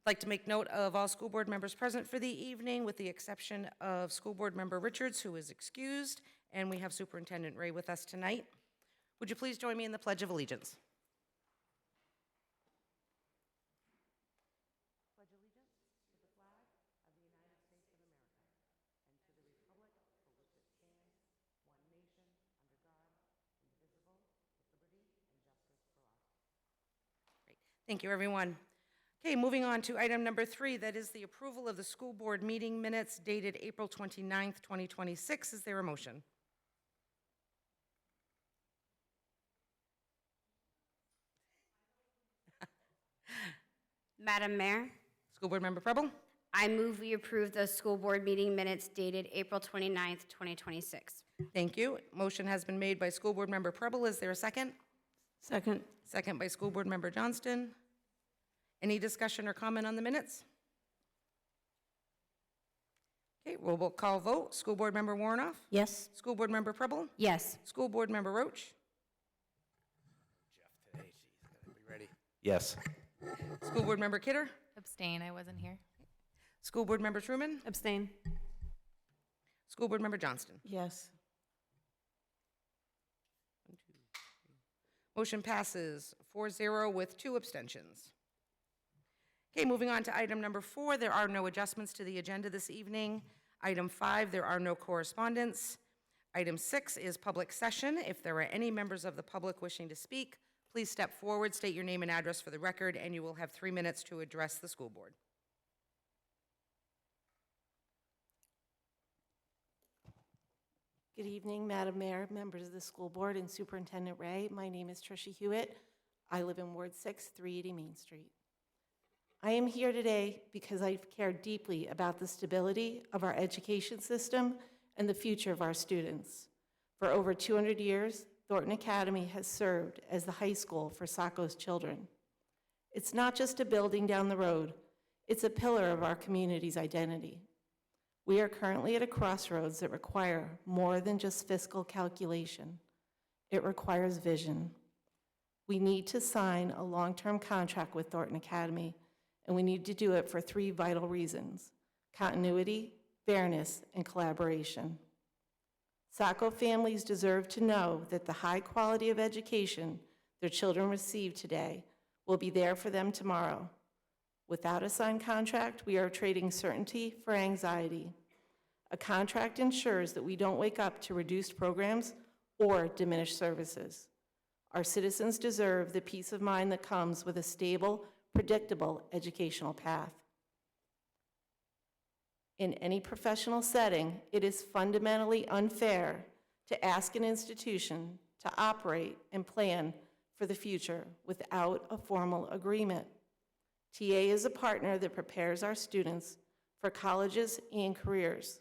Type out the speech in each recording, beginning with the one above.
I'd like to make note of all school board members present for the evening, with the exception of School Board Member Richards, who is excused, and we have Superintendent Ray with us tonight. Would you please join me in the Pledge of Allegiance? Pledge allegiance to the flag of the United States of America and to the republic for which it stands, one nation, under God, indivisible, with liberty and justice for all. Great. Thank you, everyone. Okay, moving on to item number 3, that is the approval of the school board meeting minutes dated April 29th, 2026. Is there a motion? Madam Mayor, School Board Member Preble? I move we approve the school board meeting minutes dated April 29th, 2026. Thank you. Motion has been made by School Board Member Preble. Is there a second? Second. Second by School Board Member Johnston. Any discussion or comment on the minutes? Okay, roll call vote. School Board Member Warnoff? Yes. School Board Member Preble? Yes. School Board Member Roach? Jeff today, she's gonna be ready. Yes. School Board Member Kidder? Abstain, I wasn't here. School Board Member Truman? Abstain. School Board Member Johnston? Yes. Motion passes 4-0 with 2 abstentions. Okay, moving on to item number 4, there are no adjustments to the agenda this evening. Item 5, there are no correspondence. Item 6 is public session. If there are any members of the public wishing to speak, please step forward, state your name and address for the record, and you will have 3 minutes to address the school board. Good evening, Madam Mayor, members of the school board, and Superintendent Ray. My name is Tricia Hewitt. I live in Ward 6, 380 Main Street. I am here today because I care deeply about the stability of our education system and the future of our students. For over 200 years, Thornton Academy has served as the high school for Saco's children. It's not just a building down the road, it's a pillar of our community's identity. We are currently at a crossroads that require more than just fiscal calculation. It requires vision. We need to sign a long-term contract with Thornton Academy, and we need to do it for 3 vital reasons: continuity, fairness, and collaboration. Saco families deserve to know that the high quality of education their children receive today will be there for them tomorrow. Without a signed contract, we are trading certainty for anxiety. A contract ensures that we don't wake up to reduced programs or diminished services. Our citizens deserve the peace of mind that comes with a stable, predictable educational path. In any professional setting, it is fundamentally unfair to ask an institution to operate and plan for the future without a formal agreement. TA is a partner that prepares our students for colleges and careers.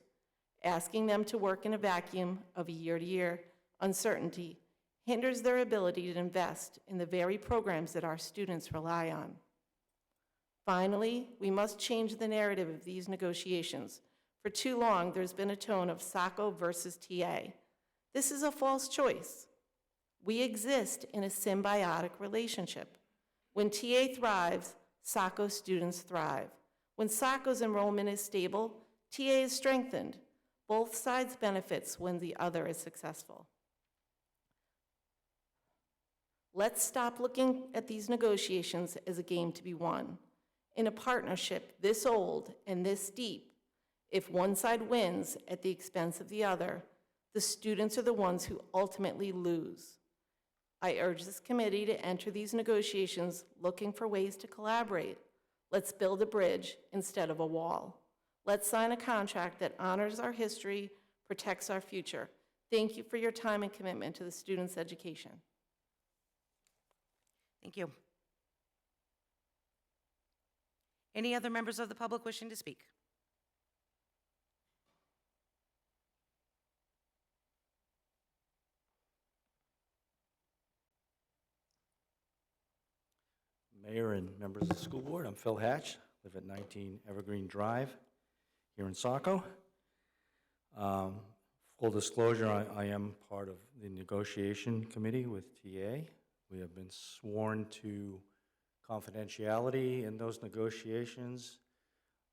Asking them to work in a vacuum of year-to-year uncertainty hinders their ability to invest in the very programs that our students rely on. Finally, we must change the narrative of these negotiations. For too long, there's been a tone of Saco versus TA. This is a false choice. We exist in a symbiotic relationship. When TA thrives, Saco students thrive. When Saco's enrollment is stable, TA is strengthened. Both sides benefits when the other is successful. Let's stop looking at these negotiations as a game to be won. In a partnership this old and this deep, if one side wins at the expense of the other, the students are the ones who ultimately lose. I urge this committee to enter these negotiations looking for ways to collaborate. Let's build a bridge instead of a wall. Let's sign a contract that honors our history, protects our future. Thank you for your time and commitment to the students' education. Thank you. Any other members of the public wishing to speak? Mayor and members of the school board, I'm Phil Hatch, live at 19 Evergreen Drive here in Saco. Full disclosure, I am part of the negotiation committee with TA. We have been sworn to confidentiality in those negotiations.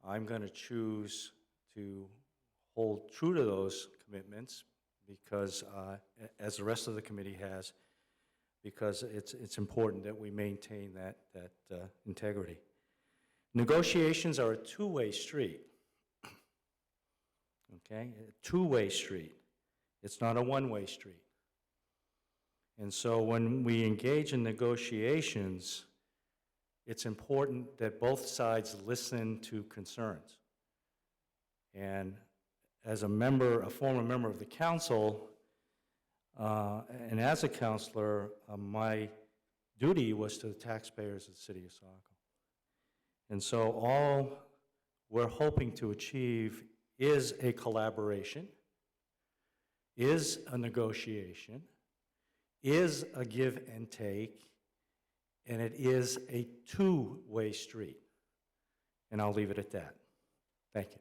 I'm going to choose to hold true to those commitments because, as the rest of the committee has, because it's important that we maintain that integrity. Negotiations are a two-way street, okay? A two-way street. It's not a one-way street. And so when we engage in negotiations, it's important that both sides listen to concerns. And as a former member of the council, and as a counselor, my duty was to the taxpayers of the city of Saco. And so all we're hoping to achieve is a collaboration, is a negotiation, is a give and take, and it is a two-way street. And I'll leave it at that. Thank you.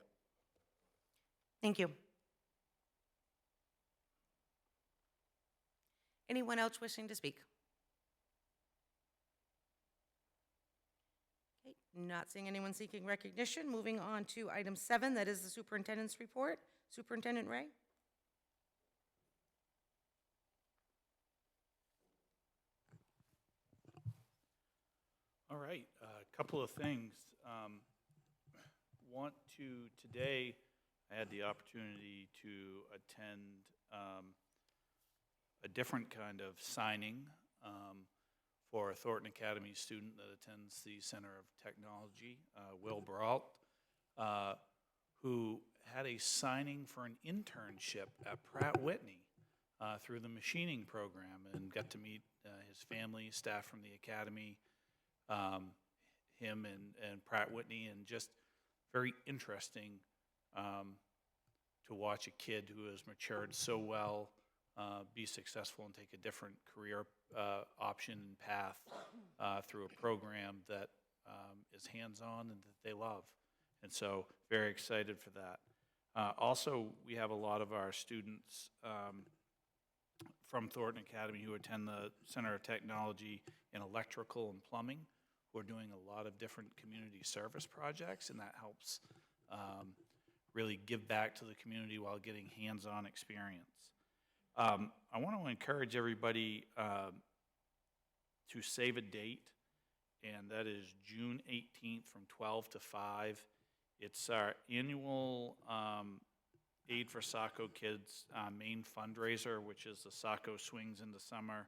Thank you. Anyone else wishing to speak? Okay, not seeing anyone seeking recognition. Moving on to item 7, that is the superintendent's report. Superintendent Ray? All right, a couple of things. Today, I had the opportunity to attend a different kind of signing for a Thornton Academy student that attends the Center of Technology, Will Brault, who had a signing for an internship at Pratt Whitney through the machining program, and got to meet his family, staff from the academy, him and Pratt Whitney, and just very interesting to watch a kid who has matured so well be successful and take a different career option and path through a program that is hands-on and that they love. And so very excited for that. Also, we have a lot of our students from Thornton Academy who attend the Center of Technology in electrical and plumbing, who are doing a lot of different community service projects, and that helps really give back to the community while getting hands-on experience. I want to encourage everybody to save a date, and that is June 18th from 12 to 5. It's our annual Aid for Saco Kids main fundraiser, which is the Saco Swings in the Summer,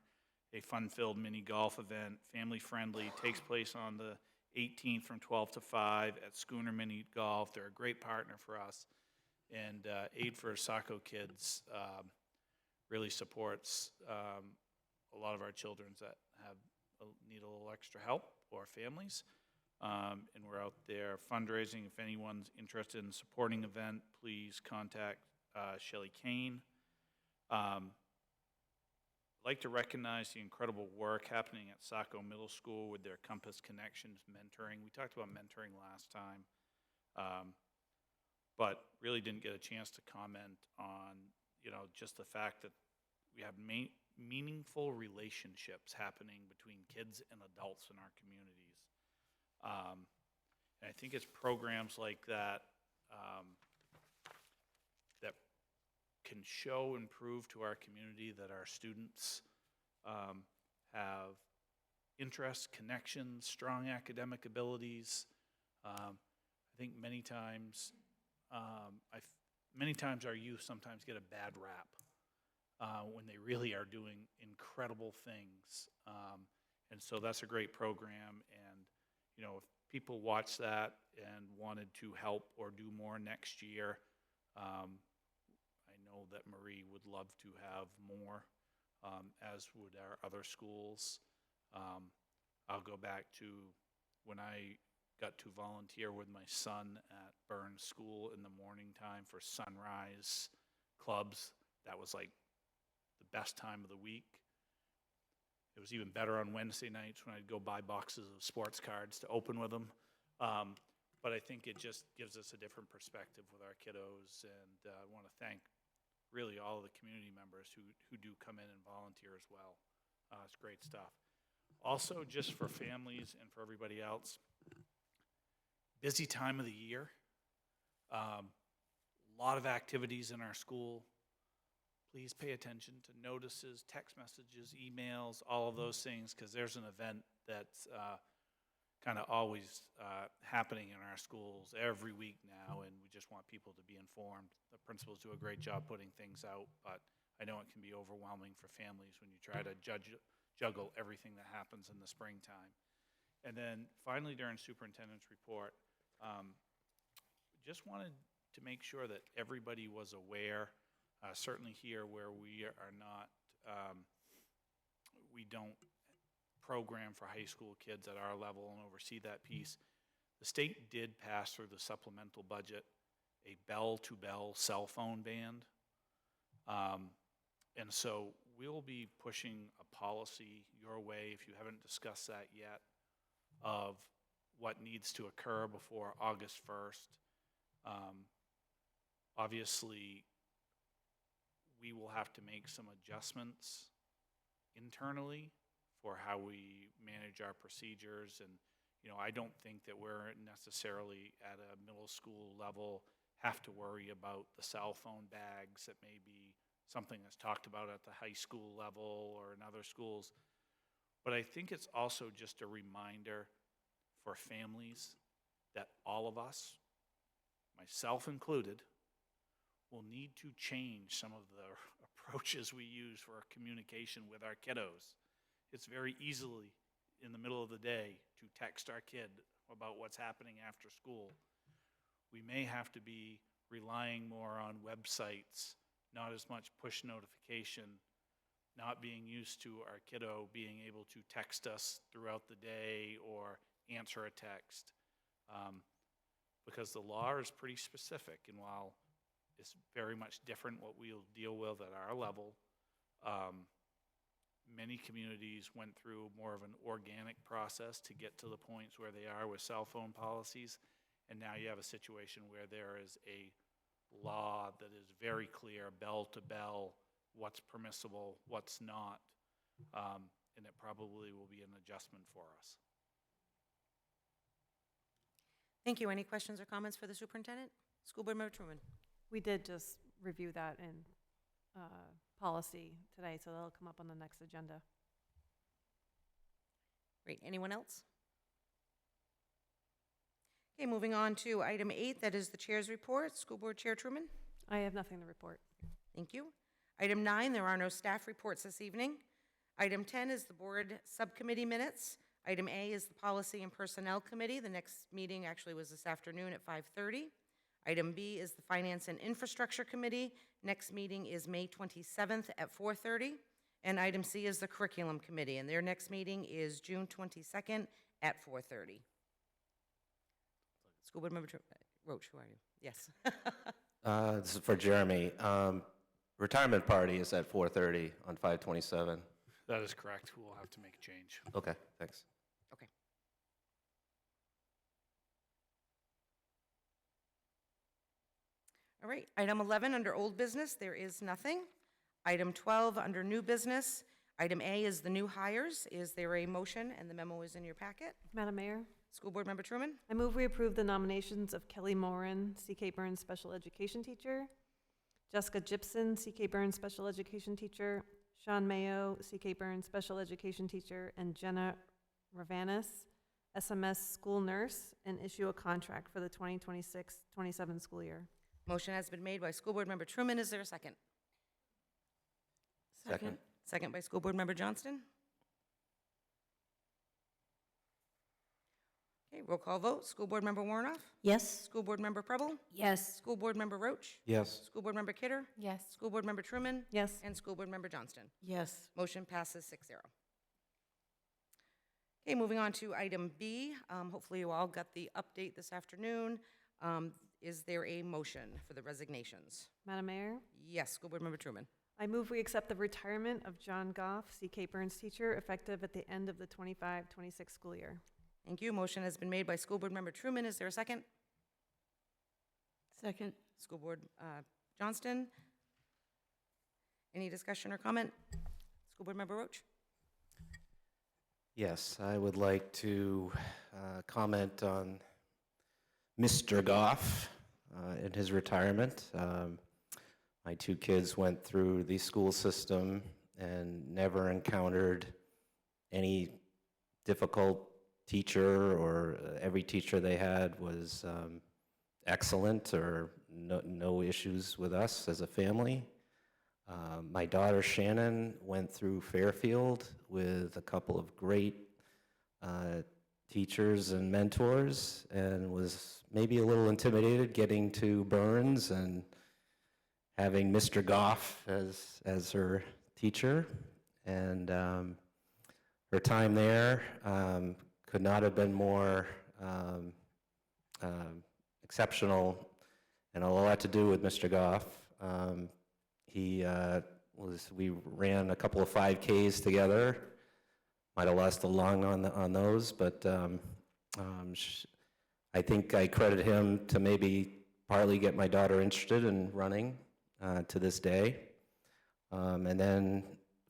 a fun-filled mini golf event, family-friendly, takes place on the 18th from 12 to 5 at Schooner Mini Golf. They're a great partner for us, and Aid for Saco Kids really supports a lot of our children that need a little extra help, or families. And we're out there fundraising. If anyone's interested in supporting the event, please contact Shelley Kane. I'd like to recognize the incredible work happening at Saco Middle School with their Compass Connections mentoring. We talked about mentoring last time, but really didn't get a chance to comment on, just the fact that we have meaningful relationships happening between kids and adults in our communities. And I think it's programs like that that can show and prove to our community that our students have interests, connections, strong academic abilities. I think many times our youth sometimes get a bad rap when they really are doing incredible things. And so that's a great program. And, if people watch that and wanted to help or do more next year, I know that Marie would love to have more, as would our other schools. I'll go back to when I got to volunteer with my son at Burns School in the morning time for sunrise clubs. That was like the best time of the week. It was even better on Wednesday nights when I'd go buy boxes of sports cards to open with them. But I think it just gives us a different perspective with our kiddos, and I want to thank really all of the community members who do come in and volunteer as well. It's great stuff. Also, just for families and for everybody else, busy time of the year. Lot of activities in our school. Please pay attention to notices, text messages, emails, all of those things, because there's an event that's kind of always happening in our schools every week now, and we just want people to be informed. The principals do a great job putting things out, but I know it can be overwhelming for families when you try to juggle everything that happens in the springtime. And then finally, during superintendent's report, just wanted to make sure that everybody was aware, certainly here where we are not, we don't program for high school kids at our level and oversee that piece. The state did pass through the supplemental budget a bell-to-bell cell phone ban. And so we'll be pushing a policy your way, if you haven't discussed that yet, of what needs to occur before August 1st. Obviously, we will have to make some adjustments internally for how we manage our procedures. And, you know, I don't think that we're necessarily at a middle school level have to worry about the cell phone bags. That may be something that's talked about at the high school level or in other schools. But I think it's also just a reminder for families that all of us, myself included, will need to change some of the approaches we use for our communication with our kiddos. It's very easily in the middle of the day to text our kid about what's happening after school. We may have to be relying more on websites, not as much push notification, not being used to our kiddo being able to text us throughout the day or answer a text. Because the law is pretty specific, and while it's very much different what we'll deal with at our level, many communities went through more of an organic process to get to the points where they are with cell phone policies, and now you have a situation where there is a law that is very clear, bell to bell, what's permissible, what's not, and it probably will be an adjustment for us. Thank you. Any questions or comments for the superintendent? School Board Member Truman. We did just review that in policy today, so that'll come up on the next agenda. Great. Anyone else? Okay, moving on to item 8, that is the chair's report. School Board Chair Truman. I have nothing to report. Thank you. Item 9, there are no staff reports this evening. Item 10 is the board subcommittee minutes. Item A is the Policy and Personnel Committee. The next meeting actually was this afternoon at 5:30. Item B is the Finance and Infrastructure Committee. Next meeting is May 27th at 4:30. And item C is the Curriculum Committee, and their next meeting is June 22nd at 4:30. School Board Member Roach, who are you? Yes. This is for Jeremy. Retirement party is at 4:30 on 5/27. That is correct. We'll have to make a change. Okay, thanks. Okay. All right, item 11, under old business, there is nothing. Item 12, under new business, item A is the new hires. Is there a motion? And the memo is in your packet. Madam Mayor, School Board Member Truman. I move we approve the nominations of Kelly Moran, C.K. Burns Special Education Teacher, Jessica Gibson, C.K. Burns Special Education Teacher, Sean Mayo, C.K. Burns Special Education Teacher, and Jenna Ravanis, SMS School Nurse, and issue a contract for the 2026-27 school year. Motion has been made by School Board Member Truman. Is there a second? Second. Second by School Board Member Johnston. Okay, roll call vote. School Board Member Warnoff. Yes. School Board Member Preble. Yes. School Board Member Roach. Yes. School Board Member Kidder. Yes. School Board Member Truman. Yes. And School Board Member Johnston. Yes. Motion passes 6-0. Okay, moving on to item B. Hopefully you all got the update this afternoon. Is there a motion for the resignations? Madam Mayor, Yes, School Board Member Truman. I move we accept the retirement of John Goff, C.K. Burns Teacher, effective at the end of the 25-26 school year. Thank you. Motion has been made by School Board Member Truman. Is there a second? Second. School Board Johnston. Any discussion or comment? School Board Member Roach. Yes, I would like to comment on Mr. Goff in his retirement. My two kids went through the school system and never encountered any difficult teacher, or every teacher they had was excellent, or no issues with us as a family. My daughter Shannon went through Fairfield with a couple of great teachers and mentors, and was maybe a little intimidated getting to Burns and having Mr. Goff as her teacher. And her time there could not have been more exceptional, and a lot to do with Mr. Goff. We ran a couple of 5Ks together. Might have lost a lung on those, but I think I credit him to maybe partly get my daughter interested in running to this day. And then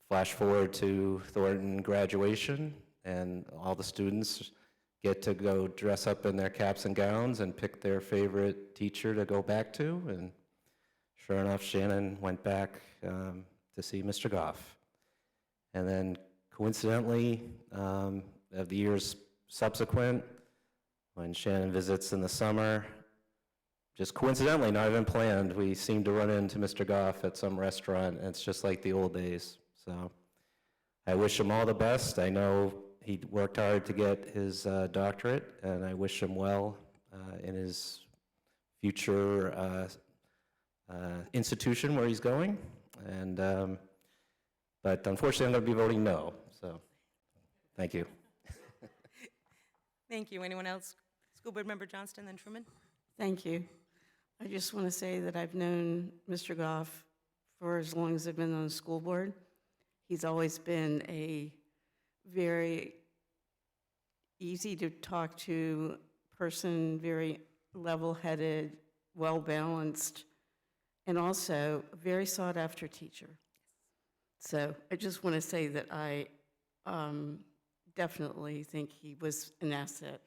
flash forward to Thornton graduation, and all the students get to go dress up in their caps and gowns and pick their favorite teacher to go back to. And sure enough, Shannon went back to see Mr. Goff. And then coincidentally, of the years subsequent, when Shannon visits in the summer, just coincidentally, not even planned, we seem to run into Mr. Goff at some restaurant, and it's just like the old days. So I wish him all the best. I know he worked hard to get his doctorate, and I wish him well in his future institution where he's going. And but unfortunately, I'm going to be voting no. So thank you. Thank you. Anyone else? School Board Member Johnston, then Truman. Thank you. I just want to say that I've known Mr. Goff for as long as I've been on the school board. He's always been a very easy to talk to person, very level-headed, well-balanced, and also a very sought-after teacher. So I just want to say that I definitely think he was an asset.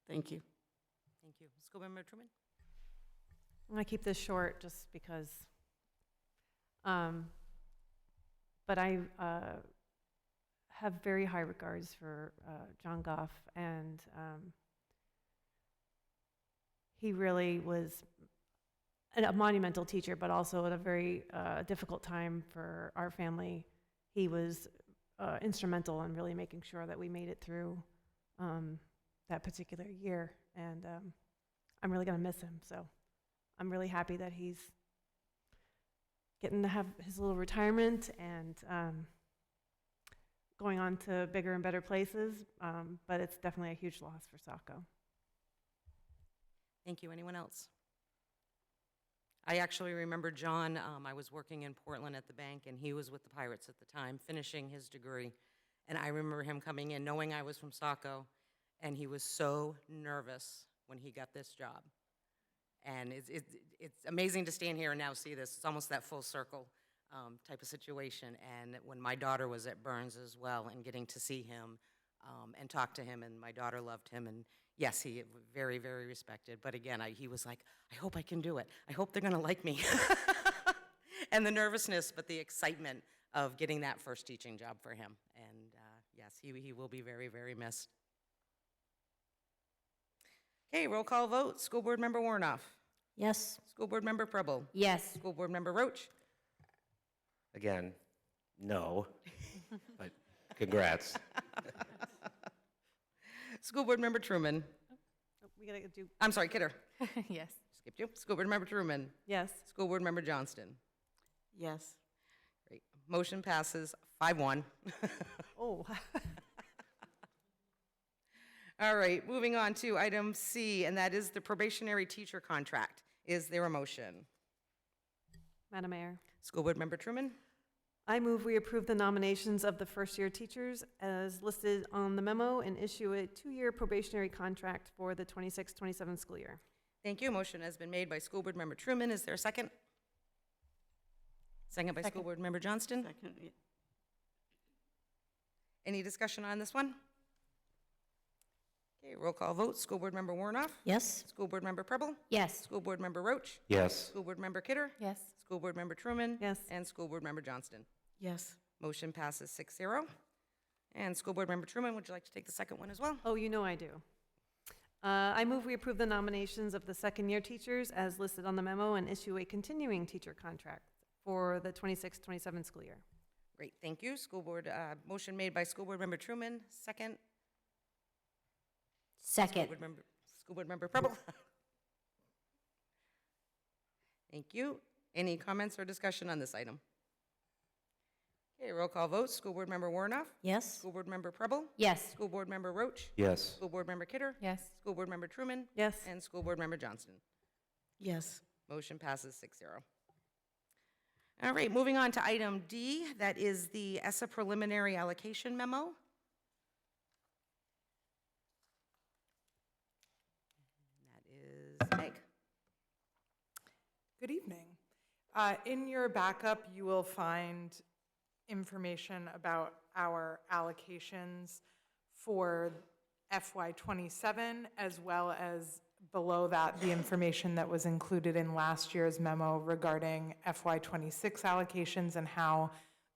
Thank you. Thank you. School Board Member Truman. I'm going to keep this short just because, but I have very high regards for John Goff, and he really was a monumental teacher, but also at a very difficult time for our family. He was instrumental in really making sure that we made it through that particular year, and I'm really going to miss him. So I'm really happy that he's getting to have his little retirement and going on to bigger and better places, but it's definitely a huge loss for Saco. Thank you. Anyone else? I actually remember John. I was working in Portland at the bank, and he was with the Pirates at the time, finishing his degree. And I remember him coming in, knowing I was from Saco, and he was so nervous when he got this job. And it's amazing to stand here and now see this. It's almost that full circle type of situation. And when my daughter was at Burns as well, and getting to see him and talk to him, and my daughter loved him, and yes, he very, very respected. But again, he was like, I hope I can do it. I hope they're going to like me. And the nervousness, but the excitement of getting that first teaching job for him. And yes, he will be very, very missed. Okay, roll call vote. School Board Member Warnoff. Yes. School Board Member Preble. Yes. School Board Member Roach. Again, no, but congrats. School Board Member Truman. Oh, we gotta do, I'm sorry, Kidder. Yes. Skipped you. School Board Member Truman. yes. School Board Member Johnston. Yes. Great. Motion passes 5-1. Oh, All right, moving on to item C, and that is the probationary teacher contract. Is there a motion? Madam Mayor. School Board Member Truman. I move we approve the nominations of the first-year teachers as listed on the memo and issue a 2-year probationary contract for the 26-27 school year. Thank you. Motion has been made by School Board Member Truman. Is there a second? Second by School Board Member Johnston. Second. Any discussion on this one? Okay, roll call vote. School Board Member Warnoff. Yes? School Board Member Preble. Yes. School Board Member Roach. Yes. School Board Member Kidder. Yes. School Board Member Truman. Yes. And School Board Member Johnston. Yes. Motion passes 6-0. And School Board Member Truman, would you like to take the second one as well? Oh, you know I do. I move we approve the nominations of the second-year teachers as listed on the memo and issue a continuing teacher contract for the 26-27 school year. Great, thank you. School Board, motion made by School Board Member Truman, second. Second. School Board Member Preble. Thank you. Any comments or discussion on this item? Okay, roll call vote. School Board Member Warnoff. Yes? School Board Member Preble. Yes. School Board Member Roach. Yes. School Board Member Kidder. Yes. School Board Member Truman. Yes. And School Board Member Johnston. Yes. Motion passes 6-0. All right, moving on to item D, that is the ESSA preliminary allocation memo. That is Meg. Good evening. In your backup, you will find information about our allocations for FY27, as well as below that, the information that was included in last year's memo regarding FY26 allocations and how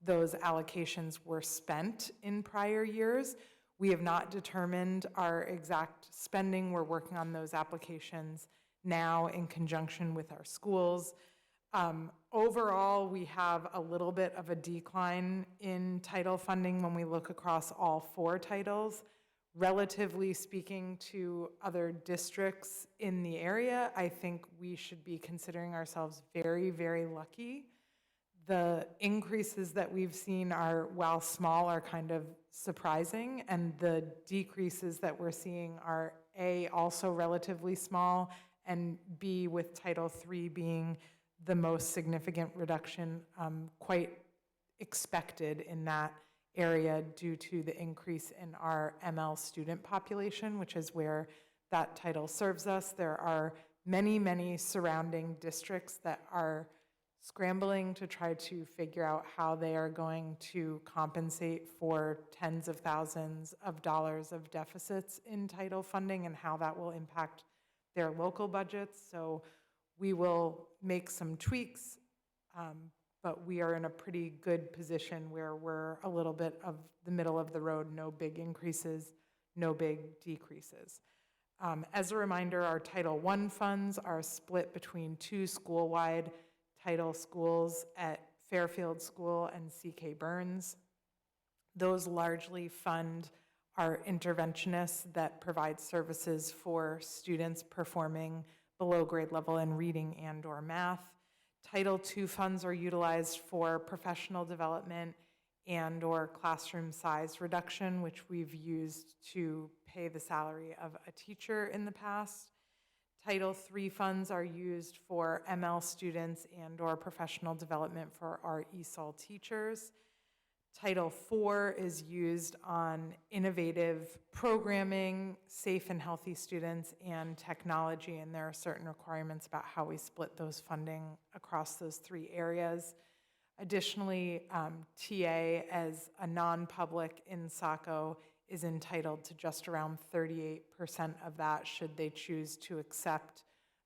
those allocations were spent in prior years. We have not determined our exact spending. We're working on those applications now in conjunction with our schools. Overall, we have a little bit of a decline in title funding when we look across all 4 titles. Relatively speaking to other districts in the area, I think we should be considering ourselves very, very lucky. The increases that we've seen are, while small, are kind of surprising, and the decreases that we're seeing are A, also relatively small, and B, with Title III being the most significant reduction, quite expected in that area due to the increase in our ML student population, which is where that title serves us. There are many, many surrounding districts that are scrambling to try to figure out how they are going to compensate for tens of thousands of dollars of deficits in title funding and how that will impact their local budgets. So we will make some tweaks, but we are in a pretty good position where we're a little bit of the middle of the road, no big increases, no big decreases. As a reminder, our Title I funds are split between 2 school-wide title schools at Fairfield School and C.K. Burns. Those largely fund our interventionists that provide services for students performing below grade level in reading and/or math. Title II funds are utilized for professional development and/or classroom size reduction, which we've used to pay the salary of a teacher in the past. Title III funds are used for ML students and/or professional development for our ESOL teachers. Title IV is used on innovative programming, safe and healthy students, and technology, and there are certain requirements about how we split those funding across those 3 areas. Additionally, TA as a non-public in Saco is entitled to just around 38% of that should they choose to accept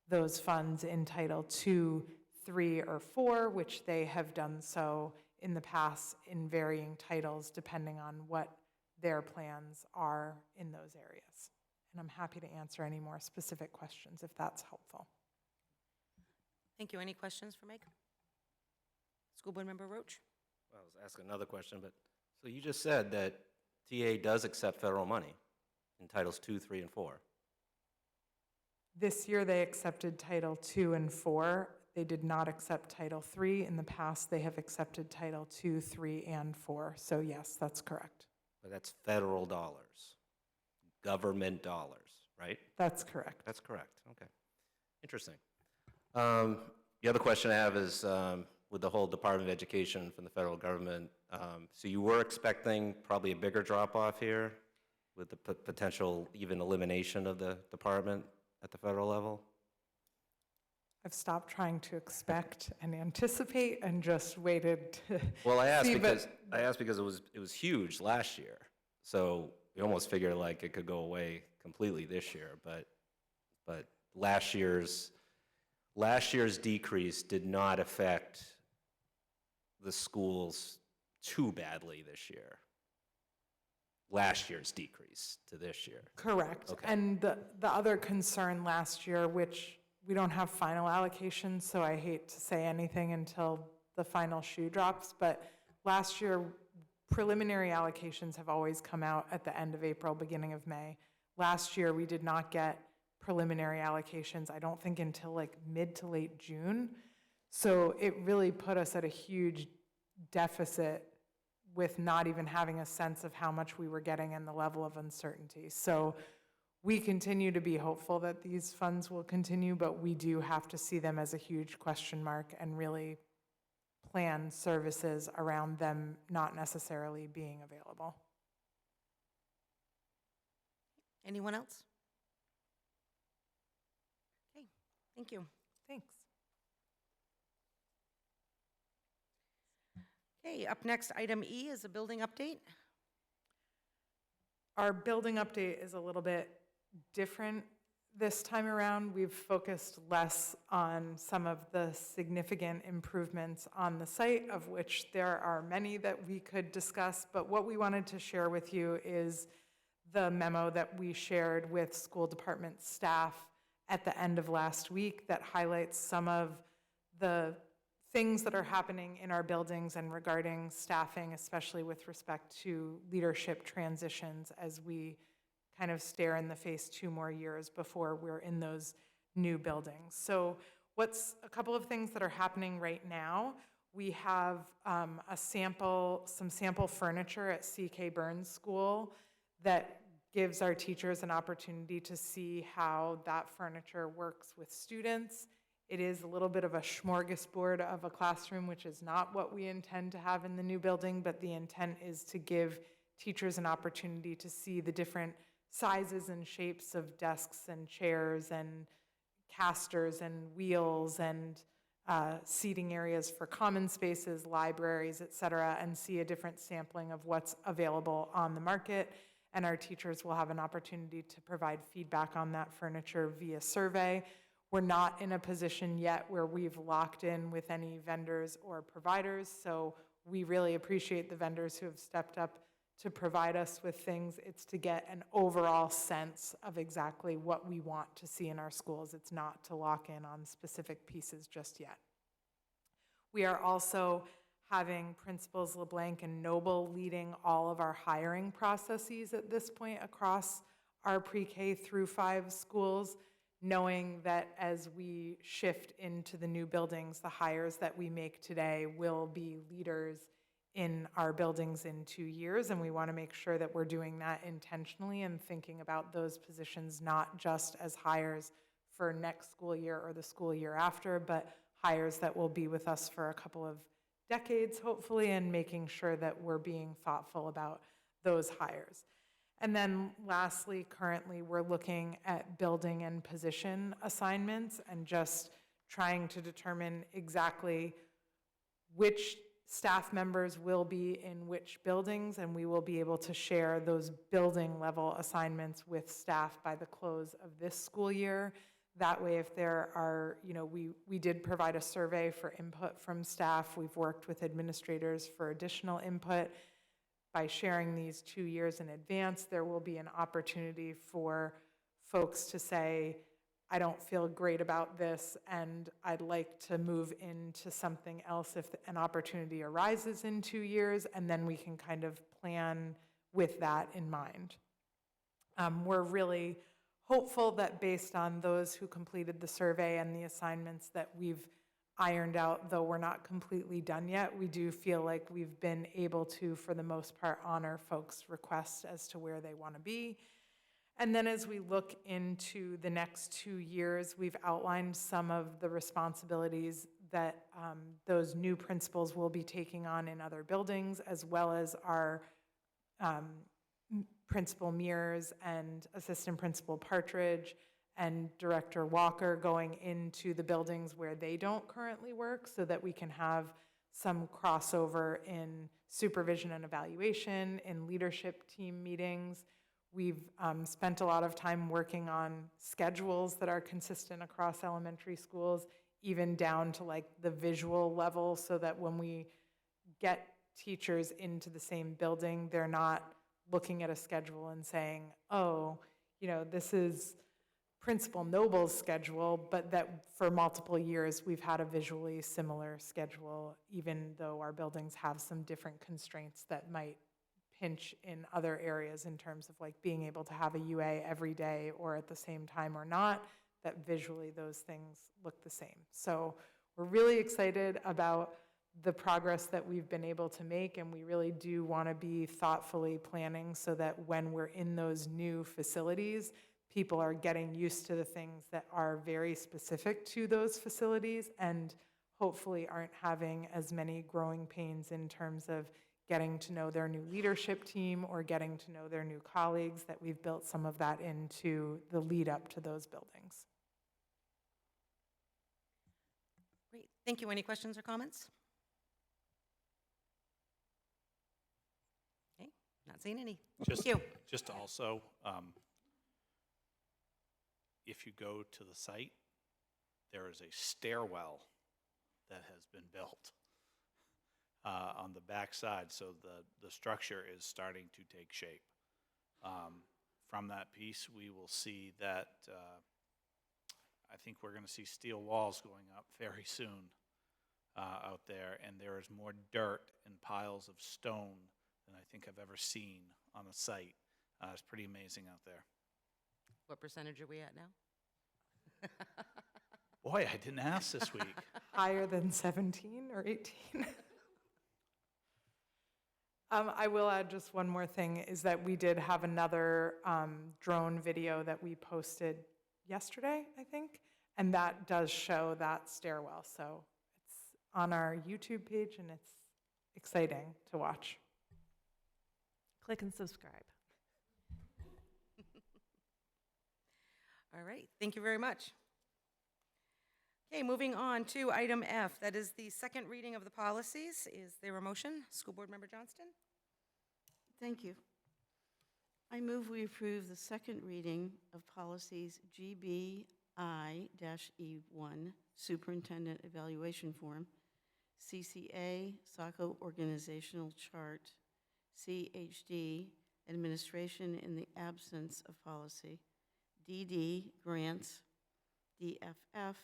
those funds in Title II, III, or IV, which they have done so in the past in varying titles depending on what their plans are in those areas. And I'm happy to answer any more specific questions if that's helpful. Thank you. Any questions for Meg? School Board Member Roach? Well, I was asking another question, but, so you just said that TA does accept federal money in Titles II, III, and IV. This year they accepted Title II and IV. They did not accept Title III. In the past, they have accepted Title II, III, and IV. So yes, that's correct. But that's federal dollars, government dollars, right? That's correct. That's correct, okay. Interesting. The other question I have is with the whole Department of Education from the federal government, so you were expecting probably a bigger drop-off here with the potential even elimination of the department at the federal level? I've stopped trying to expect and anticipate and just waited to Well, I asked see, because it was huge last year. So we almost figure like it could go away completely this year, but last year's decrease did not affect the schools too badly this year. Last year's decrease to this year. Correct. Okay. And the other concern last year, which we don't have final allocations, so I hate to say anything until the final shoe drops, but last year, preliminary allocations have always come out at the end of April, beginning of May. Last year, we did not get preliminary allocations, I don't think until like mid to late June. So it really put us at a huge deficit with not even having a sense of how much we were getting and the level of uncertainty. So we continue to be hopeful that these funds will continue, but we do have to see them as a huge question mark and really plan services around them not necessarily being available. Anyone else? Okay, thank you. Thanks. Okay, up next, item E is a building update. Our building update is a little bit different this time around. We've focused less on some of the significant improvements on the site, of which there are many that we could discuss, but what we wanted to share with you is the memo that we shared with school department staff at the end of last week that highlights some of the things that are happening in our buildings and regarding staffing, especially with respect to leadership transitions as we kind of stare in the face 2 more years before we're in those new buildings. So what's a couple of things that are happening right now? We have some sample furniture at CK Burns School that gives our teachers an opportunity to see how that furniture works with students. It is a little bit of a smorgasbord of a classroom, which is not what we intend to have in the new building, but the intent is to give teachers an opportunity to see the different sizes and shapes of desks and chairs and casters and wheels and seating areas for common spaces, libraries, et cetera, and see a different sampling of what's available on the market. And our teachers will have an opportunity to provide feedback on that furniture via survey. We're not in a position yet where we've locked in with any vendors or providers, so we really appreciate the vendors who have stepped up to provide us with things. It's to get an overall sense of exactly what we want to see in our schools. It's not to lock in on specific pieces just yet. We are also having Principals LeBlanc and Noble leading all of our hiring processes at this point across our pre-K through 5 schools, knowing that as we shift into the new buildings, the hires that we make today will be leaders in our buildings in 2 years, and we want to make sure that we're doing that intentionally and thinking about those positions not just as hires for next school year or the school year after, but hires that will be with us for a couple of decades, hopefully, and making sure that we're being thoughtful about those hires. And then lastly, currently, we're looking at building and position assignments and just trying to determine exactly which staff members will be in which buildings, and we will be able to share those building level assignments with staff by the close of this school year. That way, if there are, we did provide a survey for input from staff. We've worked with administrators for additional input. By sharing these 2 years in advance, there will be an opportunity for folks to say, I don't feel great about this, and I'd like to move into something else if an opportunity arises in 2 years, and then we can kind of plan with that in mind. We're really hopeful that based on those who completed the survey and the assignments that we've ironed out, though we're not completely done yet, we do feel like we've been able to, for the most part, honor folks' requests as to where they want to be. And then as we look into the next 2 years, we've outlined some of the responsibilities that those new principals will be taking on in other buildings, as well as our Principal Mears and Assistant Principal Partridge and Director Walker going into the buildings where they don't currently work, so that we can have some crossover in supervision and evaluation, in leadership team meetings. We've spent a lot of time working on schedules that are consistent across elementary schools, even down to like the visual level, so that when we get teachers into the same building, they're not looking at a schedule and saying, oh, you know, this is Principal Noble's schedule, but that for multiple years we've had a visually similar schedule, even though our buildings have some different constraints that might pinch in other areas in terms of like being able to have a UA every day or at the same time or not, that visually those things look the same. So we're really excited about the progress that we've been able to make, and we really do want to be thoughtfully planning so that when we're in those new facilities, people are getting used to the things that are very specific to those facilities and hopefully aren't having as many growing pains in terms of getting to know their new leadership team or getting to know their new colleagues, that we've built some of that into the lead up to those buildings. Great, thank you. Any questions or comments? Okay, not seeing any. Thank you. Just also, if you go to the site, there is a stairwell that has been built on the back side, so the structure is starting to take shape. From that piece, we will see that I think we're going to see steel walls going up very soon out there, and there is more dirt and piles of stone than I think I've ever seen on a site. It's pretty amazing out there. What percentage are we at now? Boy, I didn't ask this week. Higher than 17 or 18? I will add just one more thing, is that we did have another drone video that we posted yesterday, I think, and that does show that stairwell. So it's on our YouTube page, and it's exciting to watch. Click and subscribe. All right, thank you very much. Okay, moving on to item F, that is the second reading of the policies. Is there a motion? School Board Member Johnston? Thank you. I move we approve the second reading of policies GBI-E1, Superintendent Evaluation Form, CCA, Saco Organizational Chart, CHD, Administration in the absence of policy, DD, Grants, DFF,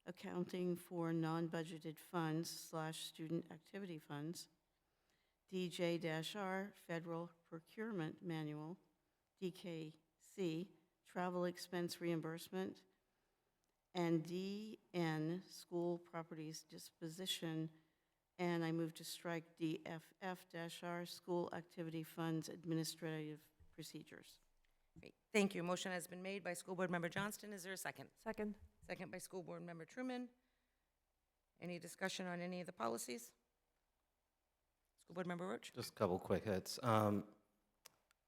Accounting for Non-Budgeted Funds / Student Activity Funds, DJ-R, Federal Procurement Manual, DKC, Travel Expense Reimbursement, and DN, School Properties Disposition, and I move to strike DFF-R, School Activity Funds Administrative Procedures. Great, thank you. Motion has been made by School Board Member Johnston. Is there a second? Second. Second by School Board Member Truman. Any discussion on any of the policies? School Board Member Roach? Just a couple quick hits.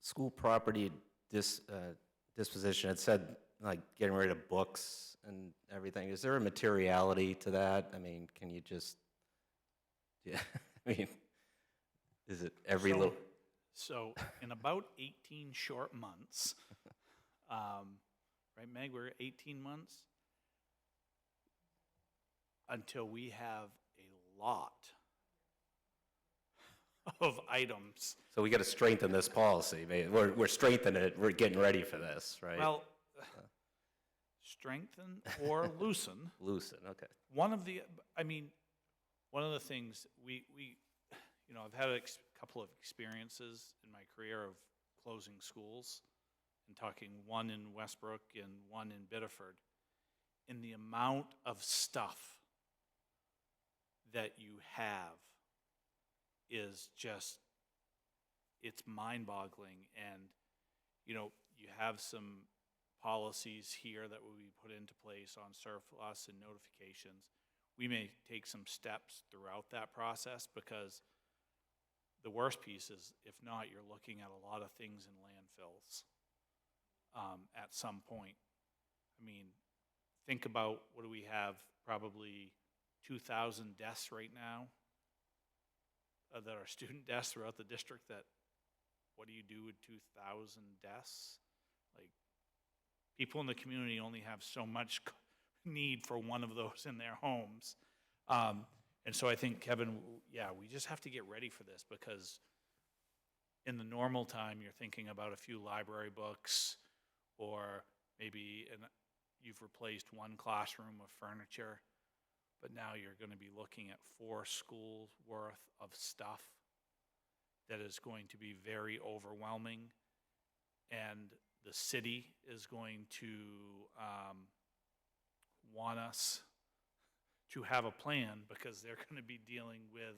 School property disposition, it said like getting rid of books and everything. Is there a materiality to that? I mean, can you just, yeah, I mean, is it every little? So in about 18 short months, right, Meg, we're 18 months until we have a lot of items. So we got to strengthen this policy. We're strengthening it. We're getting ready for this, right? Well, strengthen or loosen. Loosen, okay. One of the things we you know, I've had a couple of experiences in my career of closing schools and talking one in Westbrook and one in Biddeford. And the amount of stuff that you have is just, it's mind-boggling. And, you know, you have some policies here that will be put into place on surplus and notifications. We may take some steps throughout that process, because the worst piece is, if not, you're looking at a lot of things in landfills at some point. I mean, think about, what do we have, probably 2,000 deaths right now that are student desks throughout the district that, what do you do with 2,000 desks? Like, people in the community only have so much need for one of those in their homes. And so I think, Kevin, yeah, we just have to get ready for this, because in the normal time, you're thinking about a few library books, or maybe you've replaced one classroom with furniture, but now you're going to be looking at 4 schools worth of stuff that is going to be very overwhelming, and the city is going to want us to have a plan, because they're going to be dealing with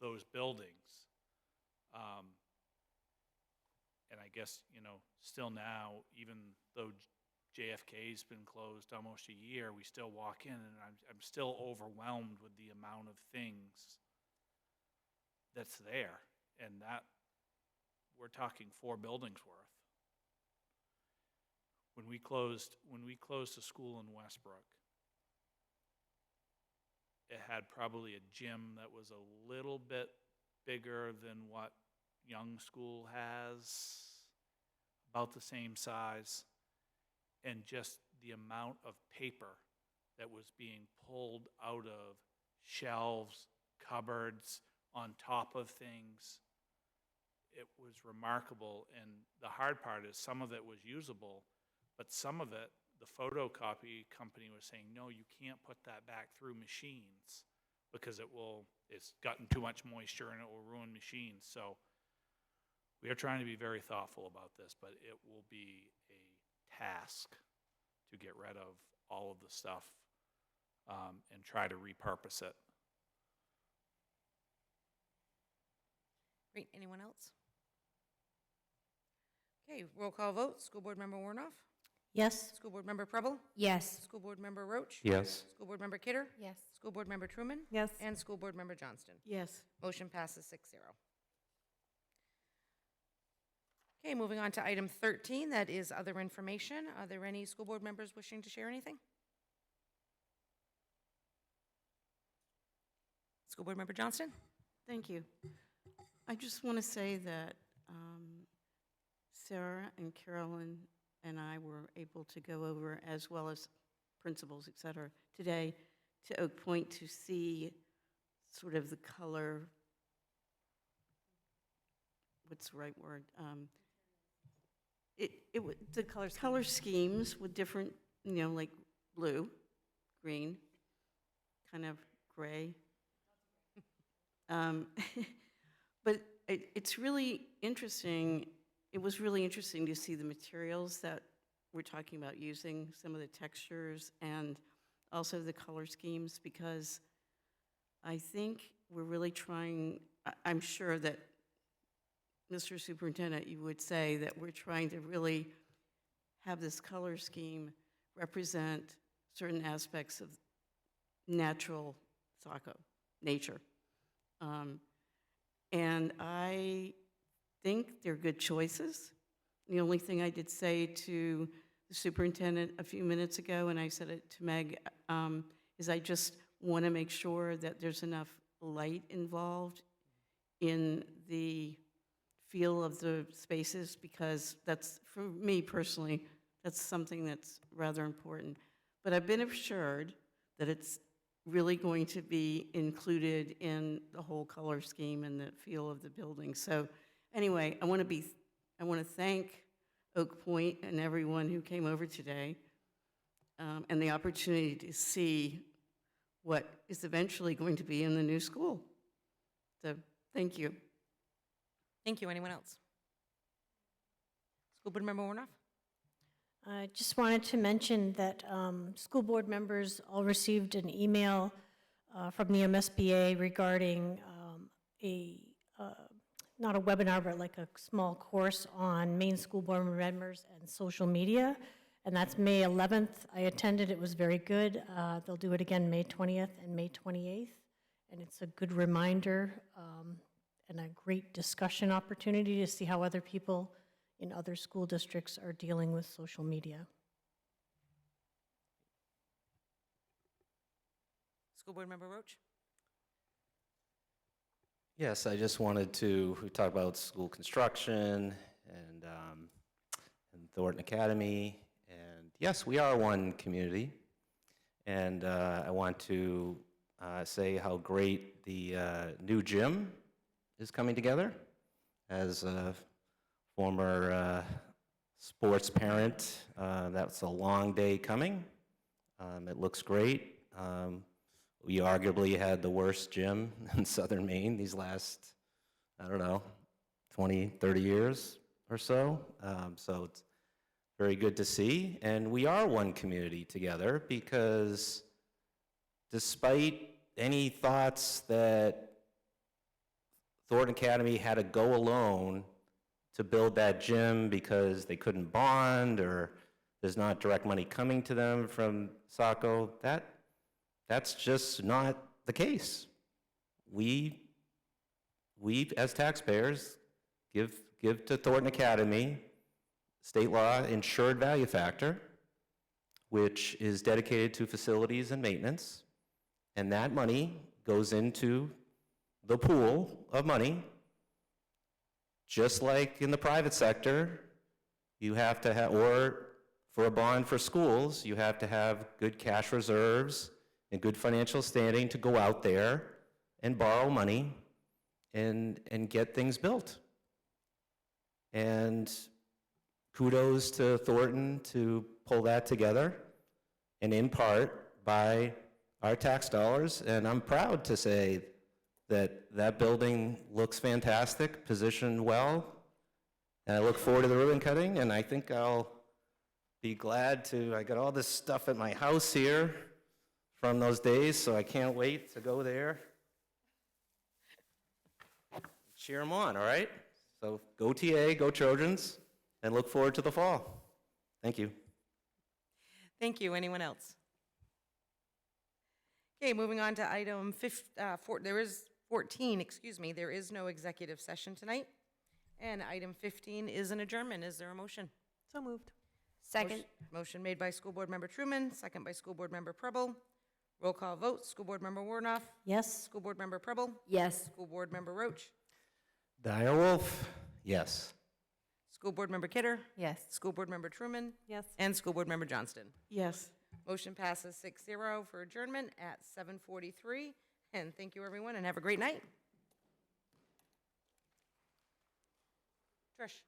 those buildings. And I guess, still now, even though JFK's been closed almost a year, we still walk in, and I'm still overwhelmed with the amount of things that's there. And that, we're talking 4 buildings worth. When we closed the school in Westbrook, it had probably a gym that was a little bit bigger than what Young School has, about the same size, and just the amount of paper that was being pulled out of shelves, cupboards, on top of things, it was remarkable. And the hard part is, some of it was usable, but some of it, the photocopy company was saying, no, you can't put that back through machines, because it's gotten too much moisture and it will ruin machines. So we are trying to be very thoughtful about this, but it will be a task to get rid of all of the stuff and try to repurpose it. Great. Anyone else? Okay, roll call vote. School Board Member Warnoff? Yes. School Board Member Preble? Yes. School Board Member Roach? Yes. School Board Member Kidder? Yes. School Board Member Truman? Yes. And School Board Member Johnston. Yes. Motion passes 6-0. Okay, moving on to item 13, that is other information. Are there any school board members wishing to share anything? School Board Member Johnston? Thank you. I just want to say that Sarah and Carolyn and I were able to go over, as well as principals, et cetera, today to Oak Point to see sort of the color, what's the right word? The color schemes with different, like blue, green, kind of gray. But it's really interesting. It was really interesting to see the materials that we're talking about using, some of the textures, and also the color schemes, because I think we're really trying, I'm sure that, Mr. Superintendent, you would say that we're trying to really have this color scheme represent certain aspects of natural Saco, nature. And I think they're good choices. The only thing I did say to the superintendent a few minutes ago, and I said it to Meg, is I just want to make sure that there's enough light involved in the feel of the spaces, because that's, for me personally, that's something that's rather important. But I've been assured that it's really going to be included in the whole color scheme and the feel of the building. So anyway, I want to thank Oak Point and everyone who came over today, and the opportunity to see what is eventually going to be in the new school. So thank you. Thank you. Anyone else? School Board Member Warnoff? I just wanted to mention that school board members all received an email from the MSBA regarding not a webinar, but like a small course on Maine school board members and social media. And that's May 11th. I attended. It was very good. They'll do it again May 20th and May 28th. And it's a good reminder and a great discussion opportunity to see how other people in other school districts are dealing with social media. School Board Member Roach? Yes, I just wanted to, we talked about school construction and Thornton Academy, and yes, we are one community. And I want to say how great the new gym is coming together. As a former sports parent, that's a long day coming. It looks great. We arguably had the worst gym in southern Maine these last, I don't know, 20, 30 years or so. So it's very good to see. And we are one community together because despite any thoughts that Thornton Academy had to go alone to build that gym because they couldn't bond or there's not direct money coming to them from Saco, that's just not the case. We as taxpayers give to Thornton Academy state law insured value factor, which is dedicated to facilities and maintenance, and that money goes into the pool of money. Just like in the private sector, you have to have, or for a bond for schools, you have to have good cash reserves and good financial standing to go out there and borrow money and get things built. And kudos to Thornton to pull that together, and in part by our tax dollars. And I'm proud to say that that building looks fantastic, positioned well, and I look forward to the ribbon cutting, and I think I'll be glad to, I got all this stuff at my house here from those days, so I can't wait to go there. Cheer them on, all right? So go TA, go Trojans, and look forward to the fall. Thank you. Thank you. Anyone else? Okay, moving on to item 14, excuse me. There is no executive session tonight. And item 15 is an adjournment. Is there a motion? So moved. Second. Motion made by School Board Member Truman, second by School Board Member Preble. Roll call vote. School Board Member Warnoff. Yes? School Board Member Preble. Yes. School Board Member Roach. Direwolf, yes. School Board Member Kidder. Yes. School Board Member Truman. Yes. And School Board Member Johnston. Yes. Motion passes 6-0 for adjournment at 7:43. And thank you, everyone, and have a great night. Trish.